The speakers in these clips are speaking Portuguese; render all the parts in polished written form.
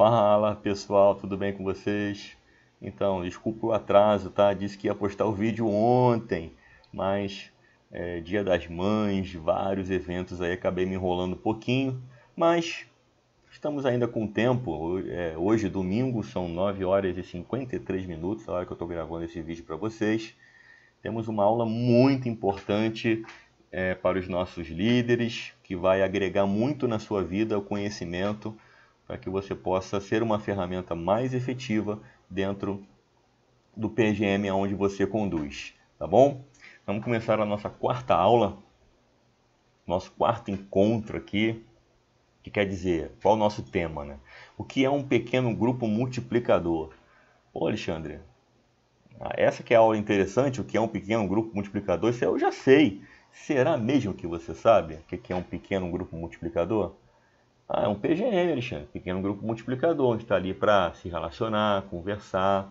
Fala pessoal, tudo bem com vocês? Então, desculpa o atraso, tá? Disse que ia postar o vídeo ontem, mas Dia das Mães, vários eventos aí, acabei me enrolando um pouquinho, mas estamos ainda com tempo. Hoje, domingo, são 9 horas e 53 minutos, a hora que eu estou gravando esse vídeo para vocês. Temos uma aula muito importante para os nossos líderes, que vai agregar muito na sua vida o conhecimento, para que você possa ser uma ferramenta mais efetiva dentro do PGM aonde você conduz, tá bom? Vamos começar a nossa quarta aula, nosso quarto encontro aqui, que quer dizer, qual é o nosso tema, né? O que é um pequeno grupo multiplicador? Pô, Alexandre, essa que é a aula interessante, o que é um pequeno grupo multiplicador, isso eu já sei. Será mesmo que você sabe o que é um pequeno grupo multiplicador? É um PGM, Alexandre, pequeno grupo multiplicador, onde está ali para se relacionar, conversar.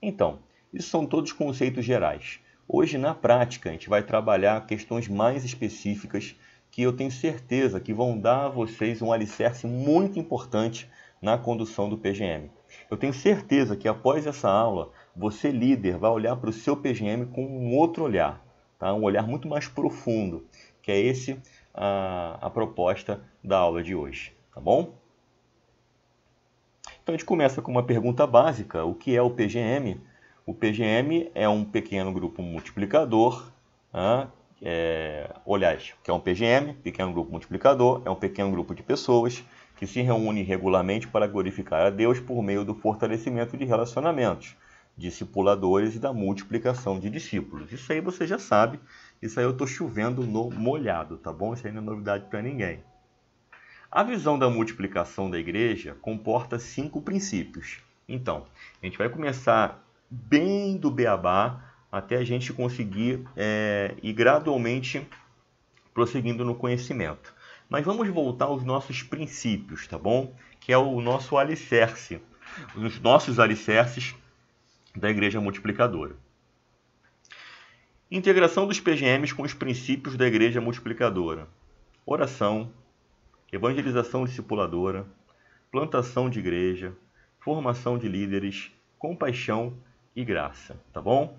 Então, isso são todos conceitos gerais. Hoje, na prática, a gente vai trabalhar questões mais específicas que eu tenho certeza que vão dar a vocês um alicerce muito importante na condução do PGM. Eu tenho certeza que após essa aula, você líder vai olhar para o seu PGM com um outro olhar, tá? Um olhar muito mais profundo, que é esse a proposta da aula de hoje, tá bom? Então a gente começa com uma pergunta básica: o que é o PGM? O PGM é um pequeno grupo multiplicador, aliás, o que é um PGM? Pequeno grupo multiplicador, é um pequeno grupo de pessoas que se reúne regularmente para glorificar a Deus por meio do fortalecimento de relacionamentos, discipuladores e da multiplicação de discípulos. Isso aí você já sabe. Isso aí eu estou chovendo no molhado, tá bom? Isso aí não é novidade para ninguém. A visão da multiplicação da igreja comporta 5 princípios. Então, a gente vai começar bem do beabá até a gente conseguir ir gradualmente prosseguindo no conhecimento. Mas vamos voltar aos nossos princípios, tá bom? Que é o nosso alicerce, os nossos alicerces da igreja multiplicadora. Integração dos PGMs com os princípios da igreja multiplicadora. Oração, evangelização discipuladora, plantação de igreja, formação de líderes, compaixão e graça, tá bom?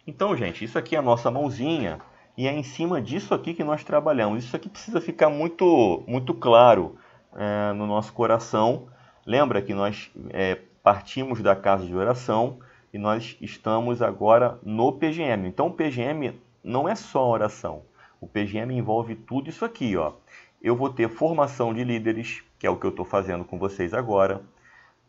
Então, gente, isso aqui é a nossa mãozinha e é em cima disso aqui que nós trabalhamos. Isso aqui precisa ficar muito claro no nosso coração. Lembra que nós partimos da casa de oração e nós estamos agora no PGM. Então, o PGM não é só oração. O PGM envolve tudo isso aqui, ó. Eu vou ter formação de líderes, que é o que eu estou fazendo com vocês agora.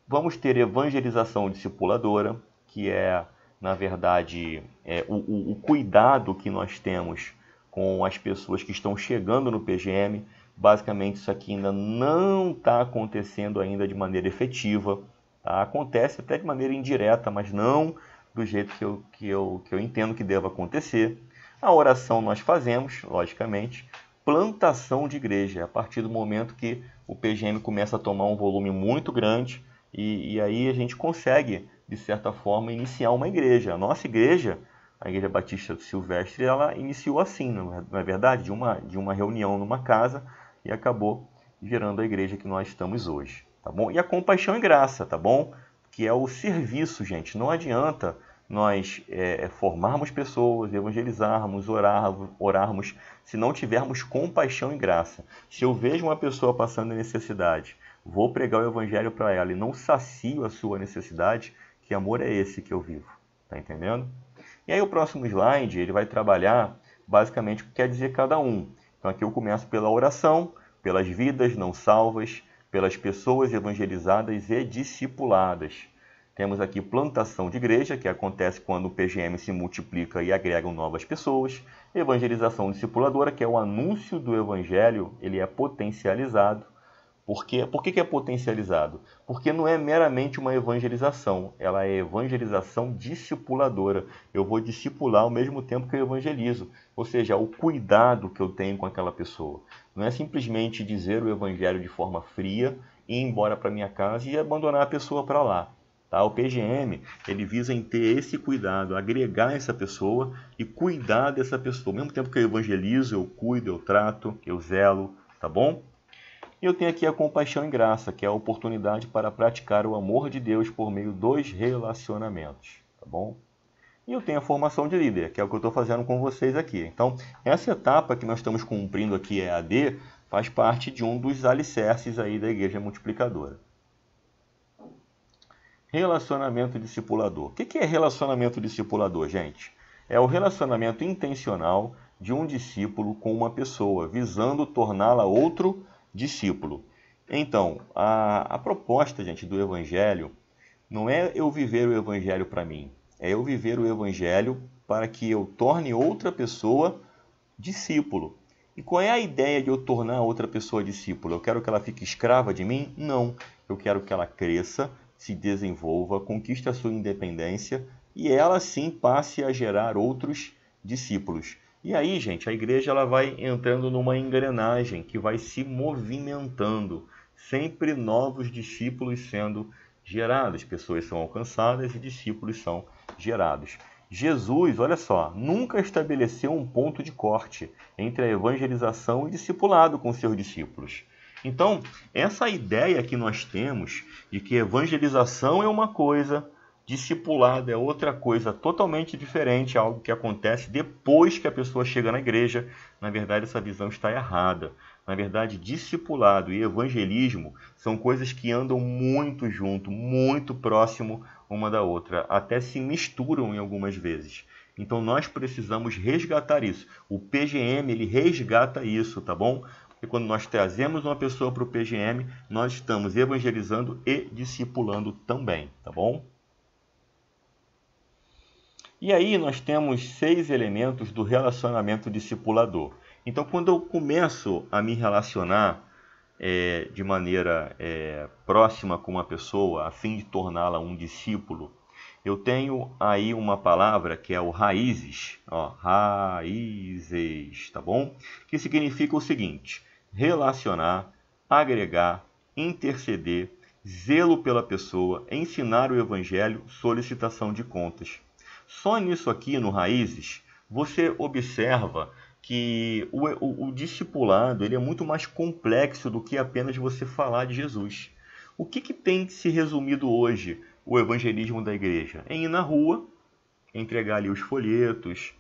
Vamos ter evangelização discipuladora, que é, na verdade, o cuidado que nós temos com as pessoas que estão chegando no PGM. Basicamente, isso aqui ainda não está acontecendo ainda de maneira efetiva. Tá? Acontece até de maneira indireta, mas não do jeito que eu entendo que deva acontecer. A oração nós fazemos, logicamente. Plantação de igreja, a partir do momento que o PGM começa a tomar um volume muito grande e aí a gente consegue, de certa forma, iniciar uma igreja. A nossa igreja, a Igreja Batista do Silvestre, ela iniciou assim, não é verdade? De uma reunião numa casa e acabou gerando a igreja que nós estamos hoje, tá bom? E a compaixão e graça, tá bom? Que é o serviço, gente. Não adianta nós formarmos pessoas, evangelizarmos, orarmos, se não tivermos compaixão e graça. Se eu vejo uma pessoa passando necessidade, vou pregar o evangelho para ela e não sacio a sua necessidade, que amor é esse que eu vivo? Tá entendendo? E aí o próximo slide, ele vai trabalhar basicamente o que quer dizer cada um. Então aqui eu começo pela oração, pelas vidas não salvas, pelas pessoas evangelizadas e discipuladas. Temos aqui plantação de igreja, que acontece quando o PGM se multiplica e agregam novas pessoas. Evangelização discipuladora, que é o anúncio do evangelho, ele é potencializado. Por que é potencializado? Porque não é meramente uma evangelização, ela é evangelização discipuladora. Eu vou discipular ao mesmo tempo que eu evangelizo. Ou seja, o cuidado que eu tenho com aquela pessoa. Não é simplesmente dizer o evangelho de forma fria, ir embora para minha casa e abandonar a pessoa para lá. Tá? O PGM, ele visa em ter esse cuidado, agregar essa pessoa e cuidar dessa pessoa. Ao mesmo tempo que eu evangelizo, eu cuido, eu trato, eu zelo, tá bom? E eu tenho aqui a compaixão e graça, que é a oportunidade para praticar o amor de Deus por meio dos relacionamentos, tá bom? E eu tenho a formação de líder, que é o que eu estou fazendo com vocês aqui. Então, essa etapa que nós estamos cumprindo aqui, EAD, faz parte de um dos alicerces aí da Igreja Multiplicadora. Relacionamento discipulador. O que é relacionamento discipulador, gente? É o relacionamento intencional de um discípulo com uma pessoa, visando torná-la outro discípulo. Então, a proposta, gente, do Evangelho não é eu viver o Evangelho para mim, é eu viver o Evangelho para que eu torne outra pessoa discípulo. E qual é a ideia de eu tornar outra pessoa discípulo? Eu quero que ela fique escrava de mim? Não. Eu quero que ela cresça, se desenvolva, conquiste a sua independência e ela sim passe a gerar outros discípulos. E aí, gente, a igreja ela vai entrando numa engrenagem que vai se movimentando. Sempre novos discípulos sendo gerados. Pessoas são alcançadas e discípulos são gerados. Jesus, olha só, nunca estabeleceu um ponto de corte entre a evangelização e discipulado com seus discípulos. Então, essa ideia que nós temos de que evangelização é uma coisa, discipulado é outra coisa totalmente diferente, algo que acontece depois que a pessoa chega na igreja. Na verdade, essa visão está errada. Na verdade, discipulado e evangelismo são coisas que andam muito junto, muito próximo uma da outra, até se misturam em algumas vezes. Então, nós precisamos resgatar isso. O PGM, ele resgata isso, tá bom? Porque quando nós trazemos uma pessoa para o PGM, nós estamos evangelizando e discipulando também, tá bom? E aí nós temos 6 elementos do relacionamento discipulador. Então, quando eu começo a me relacionar de maneira próxima com uma pessoa, a fim de torná-la um discípulo, eu tenho aí uma palavra que é o raízes, ó, raízes, tá bom? Que significa o seguinte: relacionar, agregar, interceder, zelo pela pessoa, ensinar o evangelho, solicitação de contas. Só nisso aqui, no raízes, você observa que o discipulado ele é muito mais complexo do que apenas você falar de Jesus. O que tem se resumido hoje o evangelismo da igreja? Em ir na rua, entregar ali os folhetos,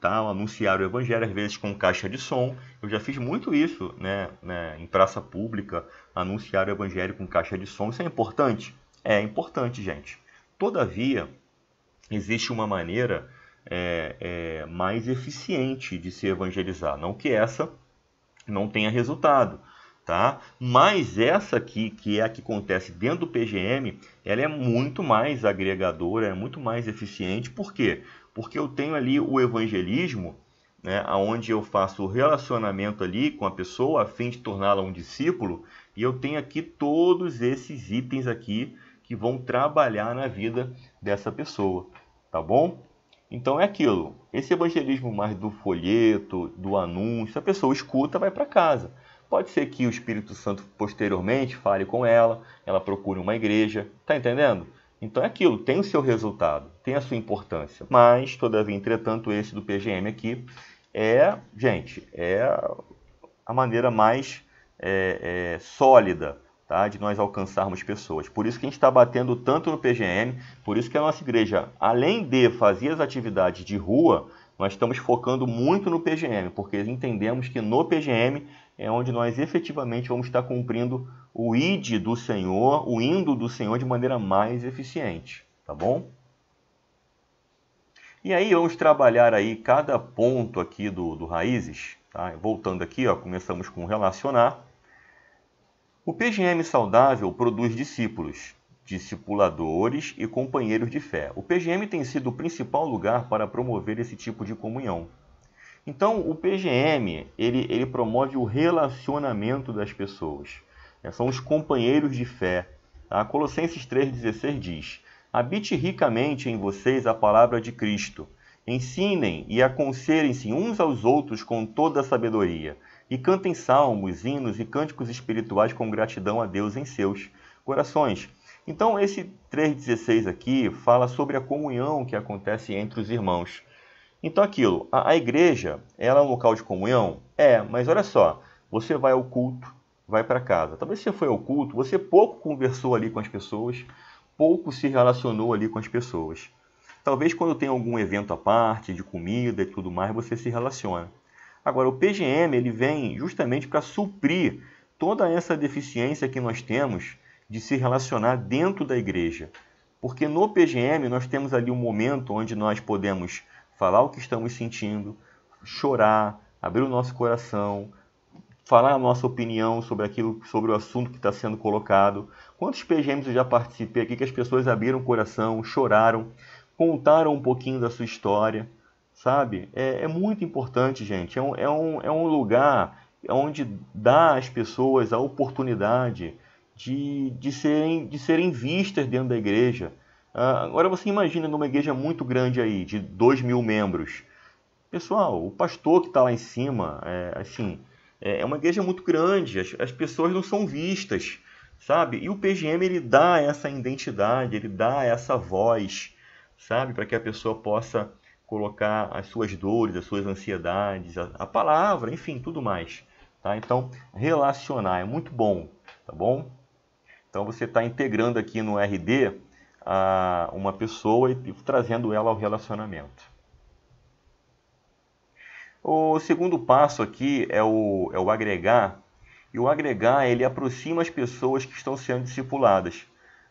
anunciar o evangelho, às vezes com caixa de som. Eu já fiz muito isso, né, em praça pública, anunciar o evangelho com caixa de som. Isso é importante? É importante, gente. Todavia, existe uma maneira mais eficiente de se evangelizar. Não que essa não tenha resultado, tá? Mas essa aqui, que é a que acontece dentro do PGM, ela é muito mais agregadora, é muito mais eficiente. Por quê? Porque eu tenho ali o evangelismo, né, onde eu faço o relacionamento ali com a pessoa a fim de torná-la um discípulo, e eu tenho aqui todos esses itens aqui que vão trabalhar na vida dessa pessoa, tá bom? Então é aquilo, esse evangelismo mais do folheto, do anúncio, a pessoa escuta, vai para casa. Pode ser que o Espírito Santo posteriormente fale com ela procure uma igreja, tá entendendo? Então é aquilo, tem o seu resultado, tem a sua importância. Mas, todavia, entretanto, esse do PGM aqui gente, é a maneira mais sólida, tá, de nós alcançarmos pessoas. Por isso que a gente está batendo tanto no PGM, por isso que a nossa igreja, além de fazer as atividades de rua, nós estamos focando muito no PGM, porque entendemos que no PGM é onde nós efetivamente vamos estar cumprindo o ID do Senhor, o indo do Senhor de maneira mais eficiente, tá bom? E aí vamos trabalhar aí cada ponto aqui do raízes, tá? Voltando aqui, ó, começamos com relacionar. O PGM saudável produz discípulos, discipuladores e companheiros de fé. O PGM tem sido o principal lugar para promover esse tipo de comunhão. Então, o PGM, ele promove o relacionamento das pessoas. São os companheiros de fé. Tá? Colossenses 3,16 diz: habite ricamente em vocês a palavra de Cristo. Ensinem e aconselhem-se uns aos outros com toda a sabedoria. E cantem salmos, hinos e cânticos espirituais com gratidão a Deus em seus corações. Então, esse 3,16 aqui fala sobre a comunhão que acontece entre os irmãos. Então, aquilo, a igreja, ela é um local de comunhão? Mas olha só, você vai ao culto, vai para casa. Talvez você foi ao culto, você pouco conversou ali com as pessoas, pouco se relacionou ali com as pessoas. Talvez quando tem algum evento à parte, de comida e tudo mais, você se relaciona. Agora, o PGM ele vem justamente para suprir toda essa deficiência que nós temos de se relacionar dentro da igreja. Porque no PGM nós temos ali um momento onde nós podemos falar o que estamos sentindo, chorar, abrir o nosso coração, falar a nossa opinião sobre o assunto que está sendo colocado. Quantos PGMs eu já participei aqui que as pessoas abriram o coração, choraram, contaram um pouquinho da sua história, sabe? É muito importante, gente. É um lugar onde dá às pessoas a oportunidade de serem vistas dentro da igreja. Agora você imagina numa igreja muito grande aí, de 2.000 membros. Pessoal, o pastor que está lá em cima, é uma igreja muito grande, as pessoas não são vistas, sabe? E o PGM ele dá essa identidade, ele dá essa voz, sabe? Para que a pessoa possa colocar as suas dores, as suas ansiedades, a palavra, enfim, tudo mais. Tá? Então, relacionar é muito bom, tá bom? Então, você está integrando aqui no RD uma pessoa e trazendo ela ao relacionamento. O segundo passo aqui é o agregar. E o agregar, ele aproxima as pessoas que estão sendo discipuladas.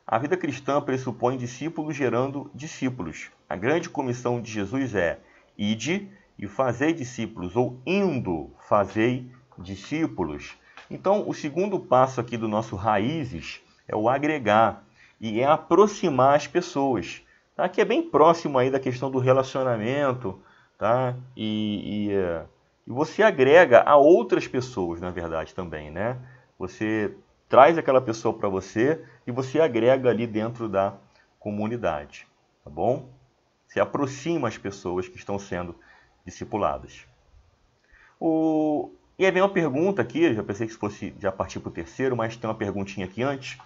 A vida cristã pressupõe discípulos gerando discípulos. A grande comissão de Jesus é: ide e fazei discípulos, ou indo fazei discípulos. Então, o segundo passo aqui do nosso Raízes é o agregar e é aproximar as pessoas, tá? Que é bem próximo aí da questão do relacionamento, tá? E você agrega a outras pessoas, na verdade, também, né? Você traz aquela pessoa para você e você agrega ali dentro da comunidade, tá bom? Você aproxima as pessoas que estão sendo discipuladas. E aí vem uma pergunta aqui, eu já pensei que fosse já partir para o terceiro, mas tem uma perguntinha aqui antes.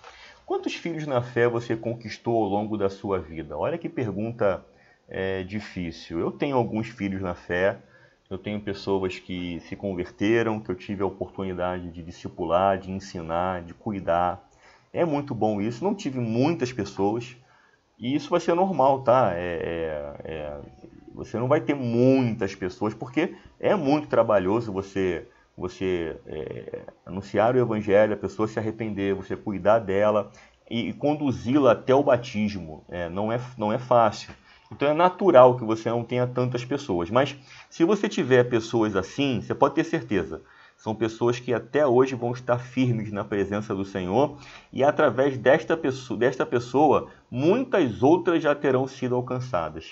Quantos filhos na fé você conquistou ao longo da sua vida? Olha que pergunta difícil. Eu tenho alguns filhos na fé, eu tenho pessoas que se converteram, que eu tive a oportunidade de discipular, de ensinar, de cuidar. É muito bom isso. Não tive muitas pessoas e isso vai ser normal, tá? Você não vai ter muitas pessoas porque é muito trabalhoso você anunciar o evangelho, a pessoa se arrepender, você cuidar dela e conduzi-la até o batismo. Não é fácil. Então é natural que você não tenha tantas pessoas. Mas se você tiver pessoas assim, você pode ter certeza. São pessoas que até hoje vão estar firmes na presença do Senhor. E através desta pessoa, muitas outras já terão sido alcançadas.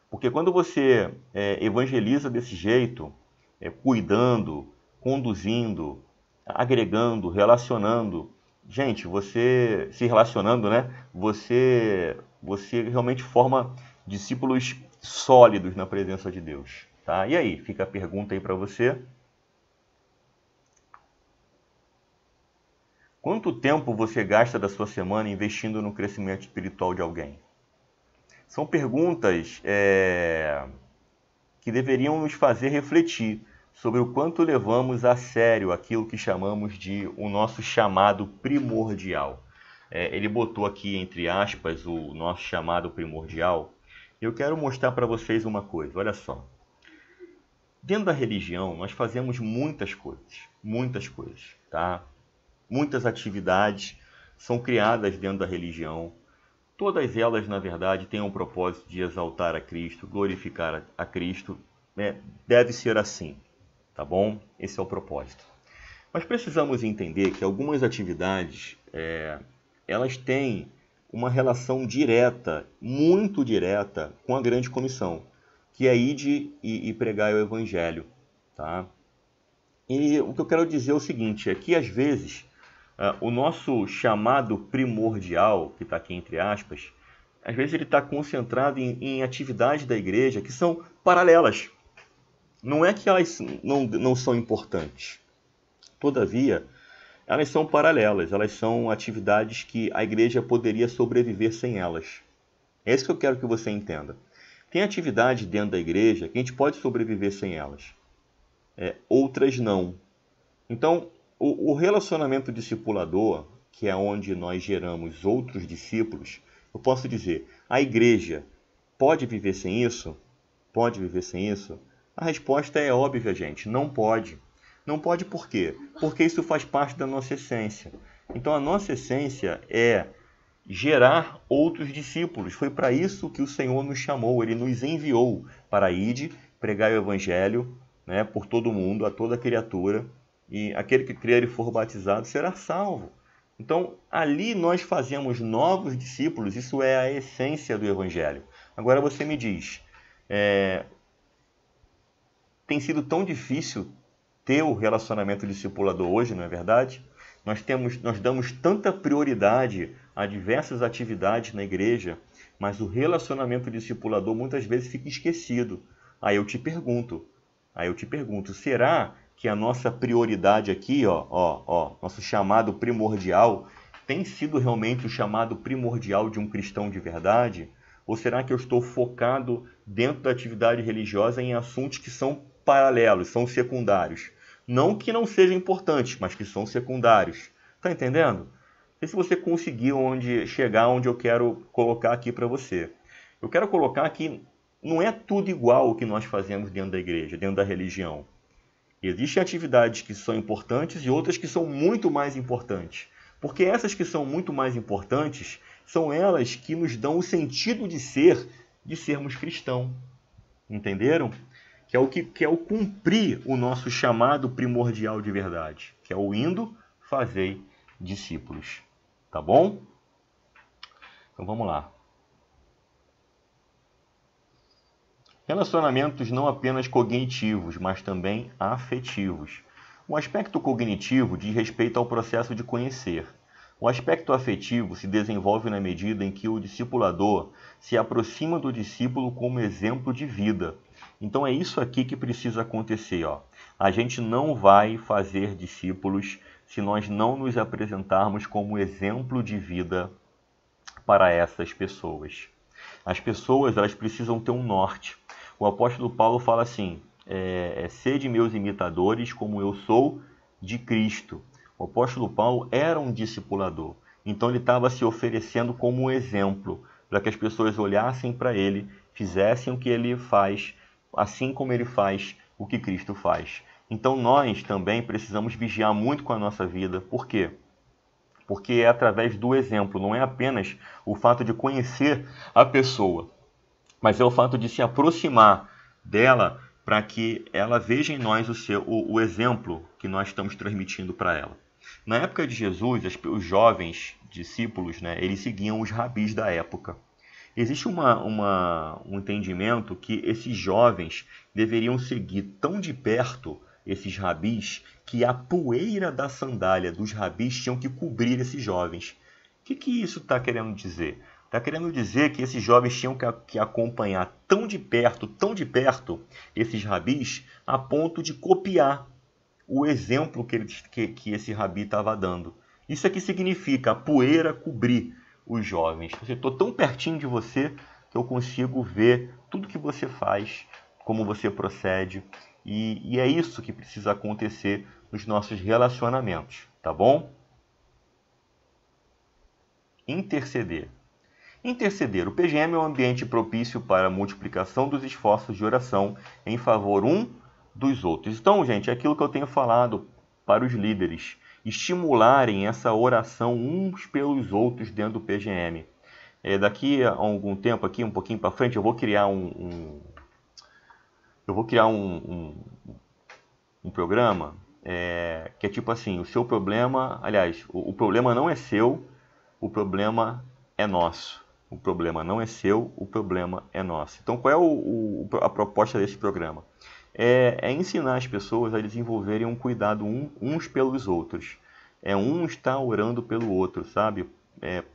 Porque quando você evangeliza desse jeito, cuidando, conduzindo, agregando, relacionando, gente, você se relacionando, né? Você realmente forma discípulos sólidos na presença de Deus, tá? E aí, fica a pergunta aí para você. Quanto tempo você gasta da sua semana investindo no crescimento espiritual de alguém? São perguntas que deveriam nos fazer refletir sobre o quanto levamos a sério aquilo que chamamos de o nosso chamado primordial. Ele botou aqui entre aspas o nosso chamado primordial. Eu quero mostrar para vocês uma coisa, olha só. Dentro da religião, nós fazemos muitas coisas, tá? Muitas atividades são criadas dentro da religião. Todas elas, na verdade, têm um propósito de exaltar a Cristo, glorificar a Cristo. Deve ser assim, tá bom? Esse é o propósito. Mas precisamos entender que algumas atividades, elas têm uma relação direta, muito direta, com a grande comissão, que é ide e pregar o evangelho, tá? E o que eu quero dizer é o seguinte, é que às vezes o nosso chamado primordial, que está aqui entre aspas, às vezes ele está concentrado em atividades da igreja que são paralelas. Não é que elas não são importantes. Todavia, elas são paralelas, elas são atividades que a igreja poderia sobreviver sem elas. É isso que eu quero que você entenda. Tem atividades dentro da igreja que a gente pode sobreviver sem elas. Outras não. Então, o relacionamento discipulador, que é onde nós geramos outros discípulos, eu posso dizer, a igreja pode viver sem isso? Pode viver sem isso? A resposta é óbvia, gente, não pode. Não pode por quê? Porque isso faz parte da nossa essência. Então a nossa essência é gerar outros discípulos. Foi para isso que o Senhor nos chamou, Ele nos enviou para ir, pregar o Evangelho, né, por todo mundo, a toda criatura, e aquele que crer e for batizado será salvo. Então, ali nós fazemos novos discípulos, isso é a essência do Evangelho. Agora você me diz, tem sido tão difícil ter o relacionamento discipulador hoje, não é verdade? Nós damos tanta prioridade a diversas atividades na igreja, mas o relacionamento discipulador muitas vezes fica esquecido. Aí eu te pergunto, será que a nossa prioridade aqui, nosso chamado primordial, tem sido realmente o chamado primordial de um cristão de verdade? Ou será que eu estou focado dentro da atividade religiosa em assuntos que são paralelos, são secundários? Não que não sejam importantes, mas que são secundários. Está entendendo? Não sei se você conseguiu chegar onde eu quero colocar aqui para você. Eu quero colocar que não é tudo igual o que nós fazemos dentro da igreja, dentro da religião. Existem atividades que são importantes e outras que são muito mais importantes. Porque essas que são muito mais importantes são elas que nos dão o sentido de sermos cristãos. Entenderam? Que é o cumprir o nosso chamado primordial de verdade, que é o indo, fazei discípulos. Tá bom? Então vamos lá. Relacionamentos não apenas cognitivos, mas também afetivos. O aspecto cognitivo diz respeito ao processo de conhecer. O aspecto afetivo se desenvolve na medida em que o discipulador se aproxima do discípulo como exemplo de vida. Então é isso aqui que precisa acontecer. A gente não vai fazer discípulos se nós não nos apresentarmos como exemplo de vida para essas pessoas. As pessoas elas precisam ter um norte. O apóstolo Paulo fala assim, sede meus imitadores como eu sou de Cristo. O apóstolo Paulo era um discipulador, então ele estava se oferecendo como exemplo, para que as pessoas olhassem para ele, fizessem o que ele faz, assim como ele faz o que Cristo faz. Então nós também precisamos vigiar muito com a nossa vida. Por quê? Porque é através do exemplo, não é apenas o fato de conhecer a pessoa, mas é o fato de se aproximar dela para que ela veja em nós o exemplo que nós estamos transmitindo para ela. Na época de Jesus, os jovens discípulos, né, eles seguiam os rabis da época. Existe um entendimento que esses jovens deveriam seguir tão de perto esses rabis que a poeira da sandália dos rabis tinham que cobrir esses jovens. O que isso está querendo dizer? Está querendo dizer que esses jovens tinham que acompanhar tão de perto esses rabis a ponto de copiar o exemplo que esse rabi estava dando. Isso aqui significa a poeira cobrir os jovens. Eu estou tão pertinho de você que eu consigo ver tudo que você faz, como você procede. E é isso que precisa acontecer nos nossos relacionamentos, tá bom? Interceder. Interceder. O PGM é um ambiente propício para a multiplicação dos esforços de oração em favor dos outros. Então, gente, é aquilo que eu tenho falado para os líderes. Estimularem essa oração uns pelos outros dentro do PGM. Daqui a algum tempo, aqui um pouquinho para frente, eu vou criar um programa que é tipo assim, o seu problema, aliás, o problema não é seu, o problema é nosso. O problema não é seu, o problema é nosso. Então, qual é a proposta desse programa? É ensinar as pessoas a desenvolverem um cuidado uns pelos outros. Um estar orando pelo outro, sabe?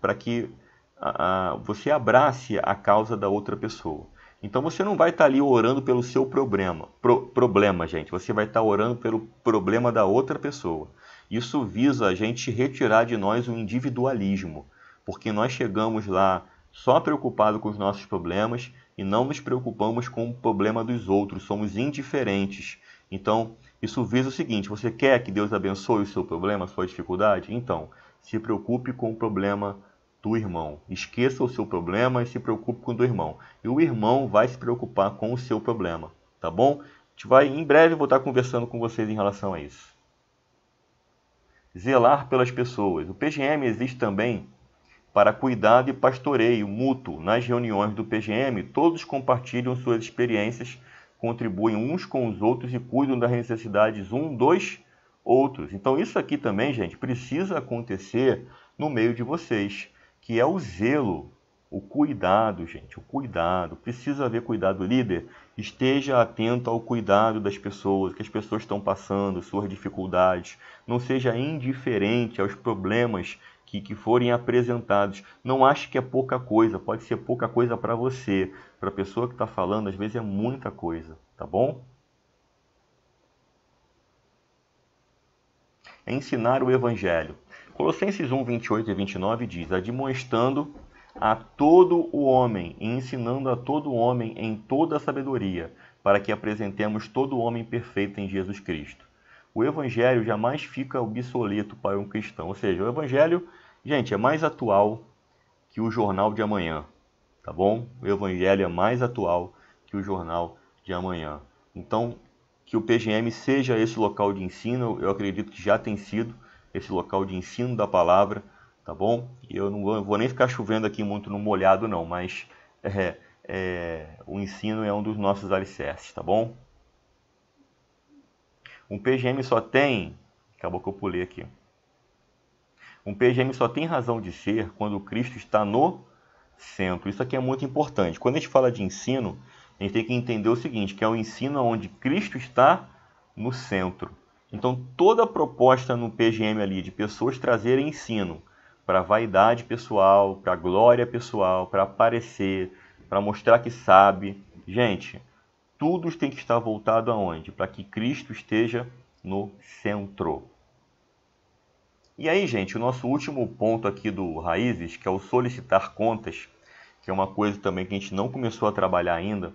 Para que você abrace a causa da outra pessoa. Então você não vai estar ali orando pelo seu problema, gente. Você vai estar orando pelo problema da outra pessoa. Isso visa a gente retirar de nós o individualismo, porque nós chegamos lá só preocupados com os nossos problemas e não nos preocupamos com o problema dos outros. Somos indiferentes. Então Isso visa o seguinte: você quer que Deus abençoe o seu problema, a sua dificuldade? Então, se preocupe com o problema do irmão. Esqueça o seu problema e se preocupe com o do irmão. E o irmão vai se preocupar com o seu problema, tá bom? A gente vai em breve voltar conversando com vocês em relação a isso. Zelar pelas pessoas. O PGM existe também para cuidado e pastoreio mútuo. Nas reuniões do PGM, todos compartilham suas experiências, contribuem uns com os outros e cuidam das necessidades dos outros. Então isso aqui também, gente, precisa acontecer no meio de vocês, que é o zelo, o cuidado, gente, o cuidado. Precisa haver cuidado. Líder, esteja atento ao cuidado das pessoas, que as pessoas estão passando, suas dificuldades. Não seja indiferente aos problemas que forem apresentados. Não ache que é pouca coisa, pode ser pouca coisa para você. Para a pessoa que está falando, às vezes é muita coisa, tá bom? Ensinar o Evangelho. Colossenses 1, 28 e 29 diz: admoestando a todo o homem e ensinando a todo o homem em toda a sabedoria, para que apresentemos todo o homem perfeito em Jesus Cristo. O Evangelho jamais fica obsoleto para um cristão. Ou seja, o Evangelho, gente, é mais atual que o jornal de amanhã, tá bom? O Evangelho é mais atual que o jornal de amanhã. Então, que o PGM seja esse local de ensino, eu acredito que já tem sido esse local de ensino da palavra, tá bom? E eu não vou nem ficar chovendo aqui muito no molhado não, mas o ensino é um dos nossos alicerces, tá bom? Um PGM só tem... Acabou que eu pulei aqui. Um PGM só tem razão de ser quando Cristo está no centro. Isso aqui é muito importante. Quando a gente fala de ensino, a gente tem que entender o seguinte, que é o ensino onde Cristo está no centro. Então, toda a proposta no PGM ali de pessoas trazerem ensino para vaidade pessoal, para glória pessoal, para aparecer, para mostrar que sabe. Gente, tudo tem que estar voltado aonde? Para que Cristo esteja no centro. E aí, gente, o nosso último ponto aqui do Raízes, que é o solicitar contas, que é uma coisa também que a gente não começou a trabalhar ainda.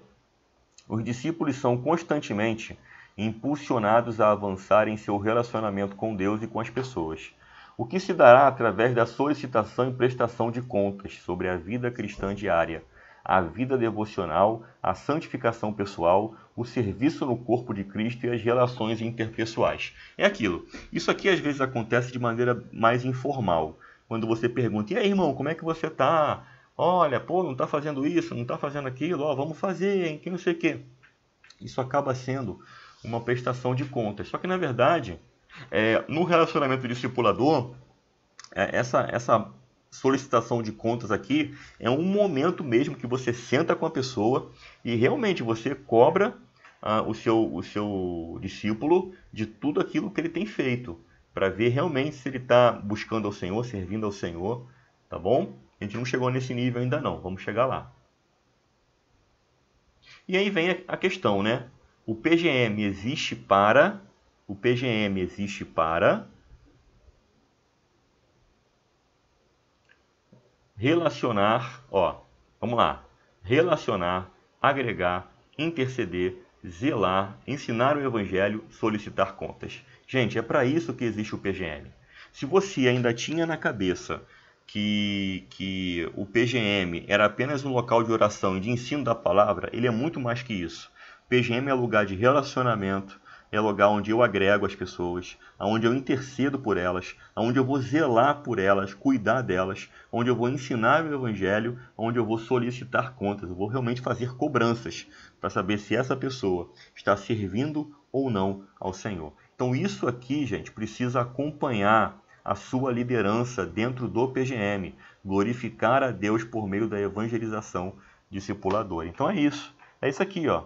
Os discípulos são constantemente impulsionados a avançar em seu relacionamento com Deus e com as pessoas, o que se dará através da solicitação e prestação de contas sobre a vida cristã diária, a vida devocional, a santificação pessoal, o serviço no corpo de Cristo e as relações interpessoais. É aquilo. Isso aqui às vezes acontece de maneira mais informal, quando você pergunta: e aí, irmão, como é que você está? Olha, pô, não está fazendo isso, não está fazendo aquilo, ó, vamos fazer, hein, que não sei o quê. Isso acaba sendo uma prestação de contas. Só que, na verdade, no relacionamento discipulador, essa solicitação de contas aqui é um momento mesmo que você senta com a pessoa e realmente você cobra o seu discípulo de tudo aquilo que ele tem feito, para ver realmente se ele está buscando ao Senhor, servindo ao Senhor, tá bom? A gente não chegou nesse nível ainda não, vamos chegar lá. E aí vem a questão, né? O PGM existe para relacionar, vamos lá. Relacionar, agregar, interceder, zelar, ensinar o evangelho, solicitar contas. Gente, é para isso que existe o PGM. Se você ainda tinha na cabeça que o PGM era apenas um local de oração e de ensino da palavra, ele é muito mais que isso. PGM é lugar de relacionamento, é lugar onde eu agrego as pessoas, onde eu intercedo por elas, onde eu vou zelar por elas, cuidar delas, onde eu vou ensinar o evangelho, onde eu vou solicitar contas, eu vou realmente fazer cobranças para saber se essa pessoa está servindo ou não ao Senhor. Então isso aqui, gente, precisa acompanhar a sua liderança dentro do PGM, glorificar a Deus por meio da evangelização discipuladora. Então é isso aqui, ó.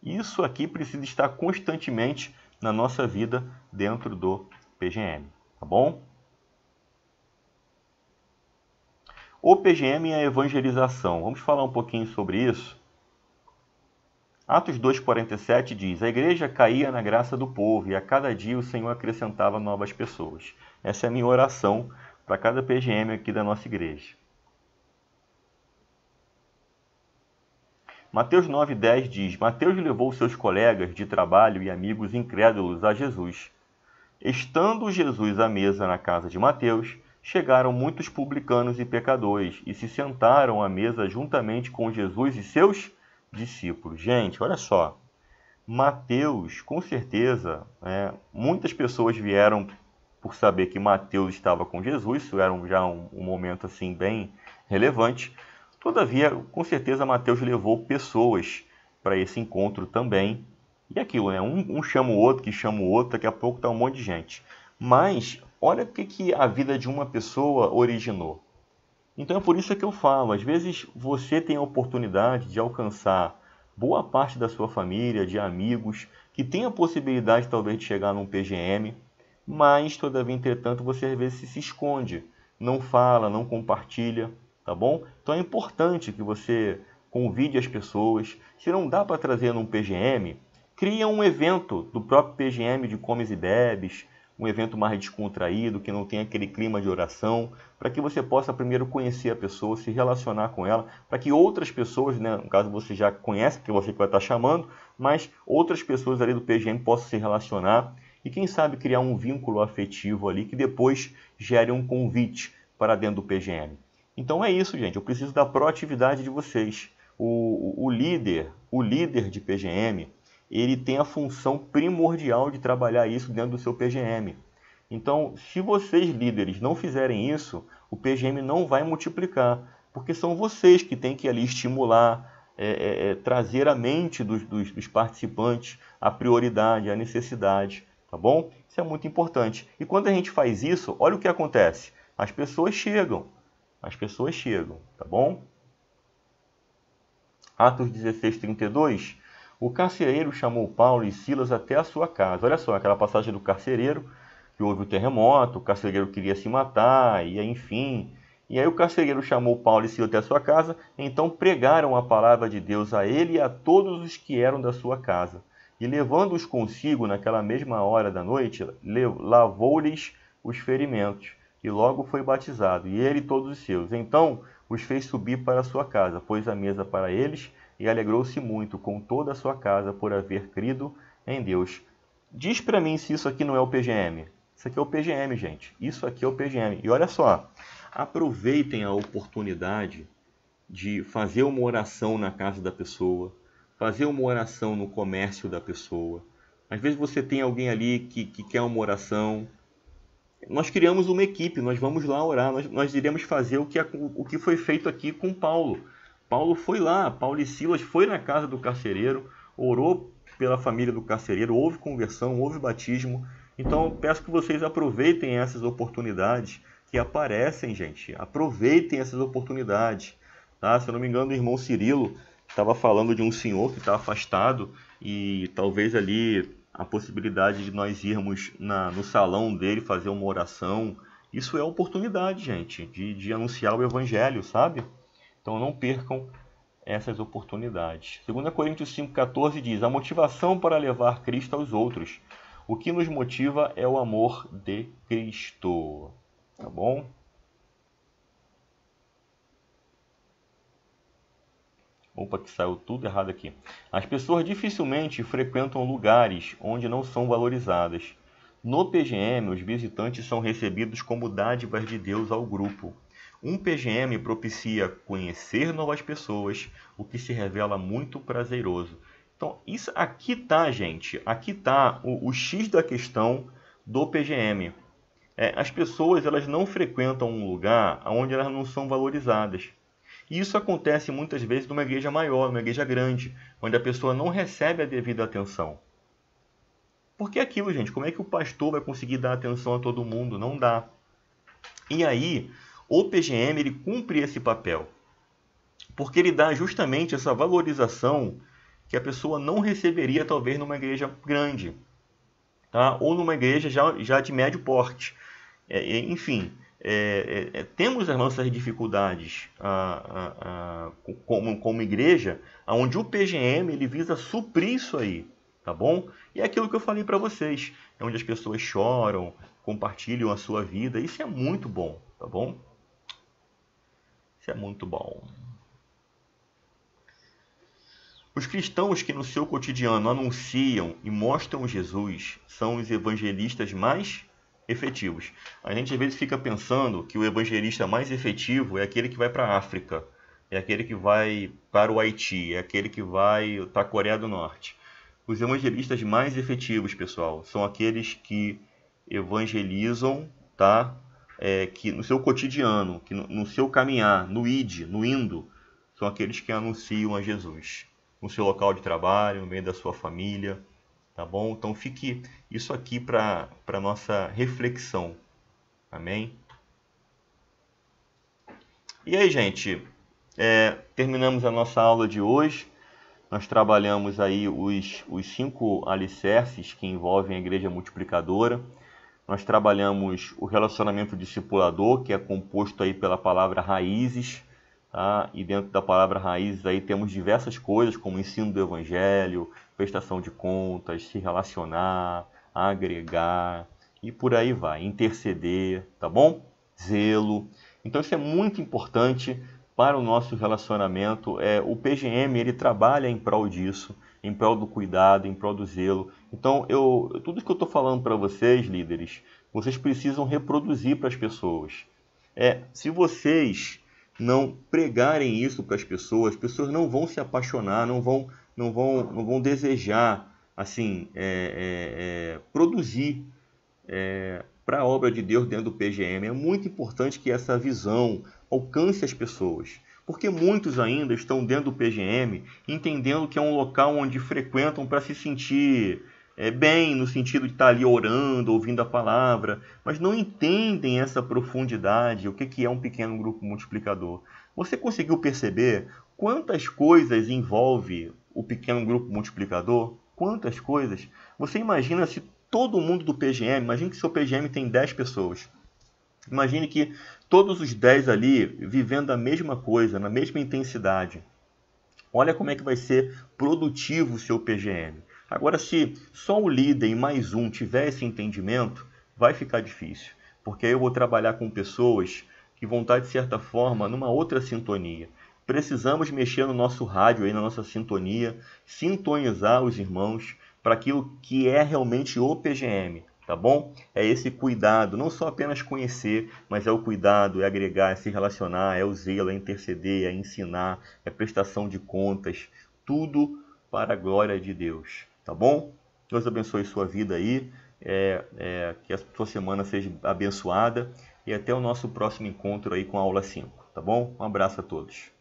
Isso aqui precisa estar constantemente na nossa vida dentro do PGM, tá bom? O PGM e a evangelização. Vamos falar um pouquinho sobre isso? Atos 2,47 diz: a igreja caía na graça do povo e a cada dia o Senhor acrescentava novas pessoas. Essa é a minha oração para cada PGM aqui da nossa igreja. Mateus 9,10 diz: Mateus levou seus colegas de trabalho e amigos incrédulos a Jesus. Estando Jesus à mesa na casa de Mateus, chegaram muitos publicanos e pecadores e se sentaram à mesa juntamente com Jesus e seus discípulos. Gente, olha só. Mateus, com certeza, muitas pessoas vieram por saber que Mateus estava com Jesus, isso era já um momento assim bem relevante. Todavia, com certeza, Mateus levou pessoas para esse encontro também. E aquilo, né? Um chama o outro, que chama o outro, daqui a pouco está um monte de gente. Mas, olha o que a vida de uma pessoa originou. Então é por isso que eu falo, às vezes você tem a oportunidade de alcançar boa parte da sua família, de amigos, que tem a possibilidade talvez de chegar num PGM, mas, todavia, entretanto, você às vezes se esconde, não fala, não compartilha, tá bom? Então é importante que você convide as pessoas. Se não dá para trazer num PGM, cria um evento do próprio PGM de comes e bebes, um evento mais descontraído, que não tem aquele clima de oração, para que você possa primeiro conhecer a pessoa, se relacionar com ela, para que outras pessoas, né, no caso você já conhece, porque você que vai estar chamando, mas outras pessoas ali do PGM possam se relacionar e quem sabe criar um vínculo afetivo ali que depois gere um convite para dentro do PGM. Então é isso, gente. Eu preciso da proatividade de vocês. O líder de PGM, ele tem a função primordial de trabalhar isso dentro do seu PGM. Então, se vocês líderes não fizerem isso, o PGM não vai multiplicar, porque são vocês que têm que ali estimular, trazer à mente dos participantes a prioridade, a necessidade, tá bom? Isso é muito importante. E quando a gente faz isso, olha o que acontece. As pessoas chegam, tá bom? Atos 16:32, o carcereiro chamou Paulo e Silas até a sua casa. Olha só, aquela passagem do carcereiro, que houve o terremoto, o carcereiro queria se matar, e aí, enfim. E aí o carcereiro chamou Paulo e Silas até a sua casa, então pregaram a palavra de Deus a ele e a todos os que eram da sua casa. E levando-os consigo naquela mesma hora da noite, lavou-lhes os ferimentos, e logo foi batizado, e ele e todos os seus. Então os fez subir para a sua casa, pôs a mesa para eles, e alegrou-se muito com toda a sua casa por haver crido em Deus. Diz para mim se isso aqui não é o PGM. Isso aqui é o PGM, gente. Isso aqui é o PGM. E olha só, aproveitem a oportunidade de fazer uma oração na casa da pessoa, fazer uma oração no comércio da pessoa. Às vezes você tem alguém ali que quer uma oração. Nós criamos uma equipe, nós vamos lá orar, nós iremos fazer o que foi feito aqui com Paulo. Paulo foi lá, Paulo e Silas foi na casa do carcereiro, orou pela família do carcereiro, houve conversão, houve batismo. Então eu peço que vocês aproveitem essas oportunidades que aparecem, gente. Aproveitem essas oportunidades. Tá? Se eu não me engano, o irmão Cirilo estava falando de um senhor que está afastado e talvez ali a possibilidade de nós irmos no salão dele fazer uma oração. Isso é oportunidade, gente, de anunciar o evangelho, sabe? Então não percam essas oportunidades. 2 Coríntios 5,14 diz: a motivação para levar Cristo aos outros. O que nos motiva é o amor de Cristo. Tá bom? Opa, que saiu tudo errado aqui. As pessoas dificilmente frequentam lugares onde não são valorizadas. No PGM, os visitantes são recebidos como dádivas de Deus ao grupo. Um PGM propicia conhecer novas pessoas, o que se revela muito prazeroso. Então, isso aqui tá, gente. Aqui tá o X da questão do PGM. As pessoas elas não frequentam um lugar onde elas não são valorizadas. E isso acontece muitas vezes numa igreja maior, numa igreja grande, onde a pessoa não recebe a devida atenção. Porque é aquilo, gente, como é que o pastor vai conseguir dar atenção a todo mundo? Não dá. E aí, o PGM ele cumpre esse papel, porque ele dá justamente essa valorização que a pessoa não receberia talvez numa igreja grande, tá? Ou numa igreja já de médio porte. Enfim, temos as nossas dificuldades como igreja, onde o PGM ele visa suprir isso aí, tá bom? E é aquilo que eu falei para vocês, é onde as pessoas choram, compartilham a sua vida, isso é muito bom, tá bom? Isso é muito bom. Os cristãos que no seu cotidiano anunciam e mostram Jesus são os evangelistas mais efetivos. A gente às vezes fica pensando que o evangelista mais efetivo é aquele que vai para a África, é aquele que vai para o Haiti, é aquele que vai para a Coreia do Norte. Os evangelistas mais efetivos, pessoal, são aqueles que evangelizam, tá? Que no seu cotidiano, que no seu caminhar, no id, no indo, são aqueles que anunciam a Jesus. No seu local de trabalho, no meio da sua família, tá bom? Então fique isso aqui para nossa reflexão. Amém? E aí, gente, terminamos a nossa aula de hoje. Nós trabalhamos aí os 5 alicerces que envolvem a igreja multiplicadora. Nós trabalhamos o relacionamento discipulador, que é composto aí pela palavra raízes, tá? E dentro da palavra raízes aí temos diversas coisas, como o ensino do evangelho, prestação de contas, se relacionar, agregar e por aí vai, interceder, tá bom? Zelo. Então isso é muito importante para o nosso relacionamento. O PGM ele trabalha em prol disso, em prol do cuidado, em prol do zelo. Então, tudo que eu estou falando para vocês, líderes, vocês precisam reproduzir para as pessoas. Se vocês não pregarem isso para as pessoas não vão se apaixonar, não vão desejar assim, produzir para a obra de Deus dentro do PGM. É muito importante que essa visão alcance as pessoas, porque muitos ainda estão dentro do PGM entendendo que é um local onde frequentam para se sentir bem, no sentido de estar ali orando, ouvindo a palavra, mas não entendem essa profundidade, o que é um pequeno grupo multiplicador. Você conseguiu perceber quantas coisas envolve o pequeno grupo multiplicador? Quantas coisas? Você imagina se todo mundo do PGM, imagine que seu PGM tem 10 pessoas. Imagine que todos os 10 ali vivendo a mesma coisa, na mesma intensidade. Olha como é que vai ser produtivo o seu PGM. Agora, se só o líder e mais um tiver esse entendimento, vai ficar difícil. Porque aí eu vou trabalhar com pessoas que vão estar, de certa forma, numa outra sintonia. Precisamos mexer no nosso rádio, aí, na nossa sintonia, sintonizar os irmãos para aquilo que é realmente o PGM, tá bom? É esse cuidado, não só apenas conhecer, mas é o cuidado, é agregar, é se relacionar, é o zelo, é interceder, é ensinar, é prestação de contas, tudo para a glória de Deus, tá bom? Deus abençoe sua vida aí, que a sua semana seja abençoada e até o nosso próximo encontro aí com a aula 5, tá bom? Um abraço a todos.